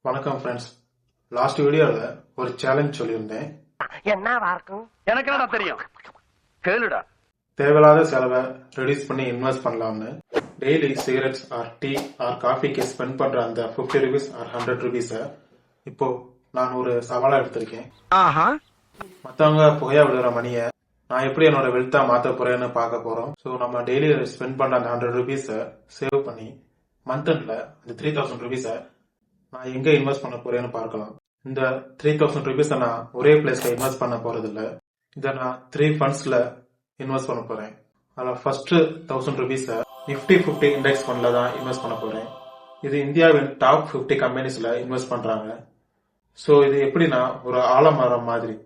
வணக்கம் friends. Last வீடியோல ஒரு சேலஞ்ச் சொல்லியிருந்தேன். என்னவா இருக்கும்? எனக்கு என்னடா தெரியும், கேளுடா. தேவையில்லாத செலவை ரெடியூஸ் பண்ணி இன்வெஸ்ட் பண்ணலாம்னு daily cigarettes or tea or காஃபிக்கு ஸ்பெண்ட் பண்ற அந்த 50 ருபீஸ் ஆர் 100 ருபீஸை இப்போ நான் ஒரு சவாலா எடுத்திருக்கேன். மத்தவங்க புகையா விடுற மணியை நான் எப்படி என்னோட வெல்த்தா மாத்த போறேன்னு பார்க்க போறோம். ஸோ நம்ம டெய்லி ஸ்பெண்ட் பண்ற அந்த 100 ருபீஸை சேவ் பண்ணி மந்த் எண்ட்ல அந்த 3000 ருபீஸை நான் எங்க இன்வெஸ்ட் பண்ண போறேன்னு பார்க்கலாம். இந்த 3000 ருபீஸை நான் ஒரே பிளேஸ்ல இன்வெஸ்ட் பண்ண போறது இல்ல. இதை நான் 3 ஃபண்ட்ஸ்ல இன்வெஸ்ட் பண்ண போறேன். அதுல ஃபர்ஸ்ட் 1000 ருபீஸை நிஃப்டி 50 இண்டெக்ஸ் ஃபண்ட்ல தான் இன்வெஸ்ட் பண்ண போறேன். இது இந்தியாவின் டாப் 50 கம்பெனிஸ்ல இன்வெஸ்ட் பண்றாங்க. ஸோ இது எப்படின்னா ஒரு ஆலமரம் மாதிரி,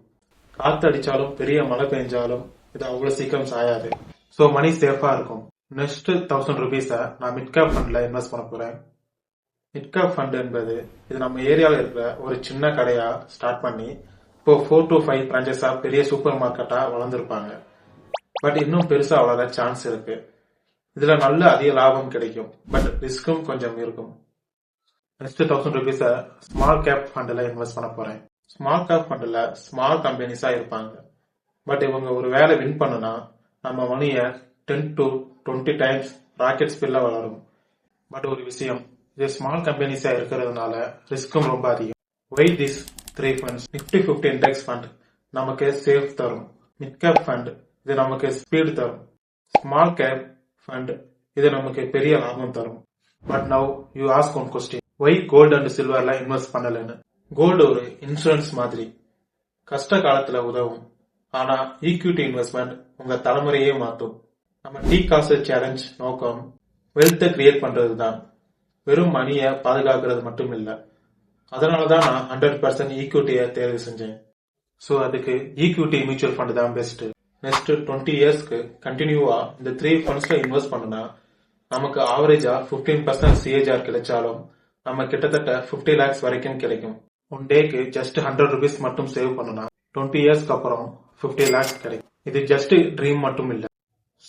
காத்து அடிச்சாலும் பெரிய மழை பெஞ்சாலும் இது அவ்வளவு சீக்கிரம் சாயாது. ஸோ மணி சேஃபா இருக்கும். நெக்ஸ்ட் 1000 ருபீஸை நான் மிட் கேப் ஃபண்ட்ல இன்வெஸ்ட் பண்ண போறேன். மிட் கேப் ஃபண்ட் என்பது இது நம்ம ஏரியாவில் இருக்கிற ஒரு சின்ன கடையா ஸ்டார்ட் பண்ணி இப்போ 4 to 5 பிரான்ச்சஸா பெரிய சூப்பர் மார்க்கெட்டா வளர்ந்துருப்பாங்க. பட் இன்னும் பெருசா வளர சான்ஸ் இருக்கு. இதுல நல்ல அதிக லாபம் கிடைக்கும், பட் ரிஸ்க்கும் கொஞ்சம் இருக்கும். நெக்ஸ்ட் 1000 ருபீஸை ஸ்மால் கேப் ஃபண்ட்ல இன்வெஸ்ட் பண்ண போறேன். ஸ்மால் கேப் ஃபண்ட்ல ஸ்மால் கம்பெனிஸா இருப்பாங்க. பட் இவங்க ஒரு வேலை வின் பண்ணுனா நம்ம மணியை 10 to 20 டைம்ஸ் ராக்கெட் ஸ்பீட்ல வளரும். பட் ஒரு விஷயம், இது ஸ்மால் கம்பெனிஸா இருக்கிறதுனால ரிஸ்க்கும் ரொம்ப அதிகம். Why this 3 funds? Nifty 50 index fund நமக்கு சேஃப் தரும். மிட் கேப் ஃபண்ட் இது நமக்கு ஸ்பீட் தரும். ஸ்மால் கேப் ஃபண்ட் இது நமக்கு பெரிய லாபம் தரும். But now you ask one question, why gold and சில்வர்ல இன்வெஸ்ட் பண்ணலன்னு? கோல்டு ஒரு இன்சூரன்ஸ் மாதிரி, கஷ்ட காலத்துல உதவும். ஆனா ஈக்விட்டி இன்வெஸ்ட்மெண்ட் உங்க தலைமுறையே மாத்தும். நம்ம டீ காசு சேலஞ்ச் நோக்கம் வெல்த்தை கிரியேட் பண்றதுதான், வெறும் மணியை பாதுகாக்கிறது மட்டும் இல்ல. அதனாலதான் நான் 100% ஈக்விட்டியை தேர்வு செஞ்சேன். சோ அதுக்கு ஈக்விட்டி மியூச்சுவல் ஃபண்ட் தான் பெஸ்ட். நெக்ஸ்ட் 20 இயர்ஸ்க்கு கண்டினியூவா இந்த 3 ஃபண்ட்ஸ்ல இன்வெஸ்ட் பண்ணுனா நமக்கு ஆவரேஜா 15% சிஏஜிஆர் கிடைச்சாலும் நம்ம கிட்டத்தட்ட 50 lakhs வரைக்கும் கிடைக்கும். ஒன் டேக்கு ஜஸ்ட் 100 ருபீஸ் மட்டும் சேவ் பண்ணுனா 20 இயர்ஸ்க்கு அப்புறம் 50 lakhs கிடைக்கும். இது ஜஸ்ட் ட்ரீம் மட்டும் இல்ல,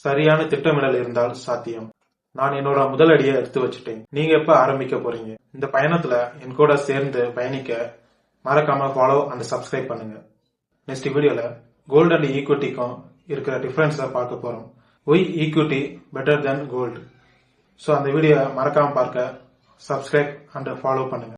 சரியான திட்டமிடல் இருந்தால் சாத்தியம். நான் என்னோட முதல் அடியை எடுத்து வச்சுட்டேன். நீங்க எப்ப ஆரம்பிக்க போறீங்க? இந்த பயணத்துல என் கூட சேர்ந்து பயணிக்க மறக்காம ஃபாலோ அண்ட் சப்ஸ்கிரைப் பண்ணுங்க. நெக்ஸ்ட் வீடியோல கோல்டு அண்ட் ஈக்விட்டிக்கும் இருக்கிற டிஃபரன்ஸை பார்க்க போறோம். ஒய் ஈக்விட்டி பெட்டர் தென் கோல்டு? ஸோ அந்த வீடியோ மறக்காம பார்க்க சப்ஸ்கிரைப் அண்ட் ஃபாலோ பண்ணுங்க.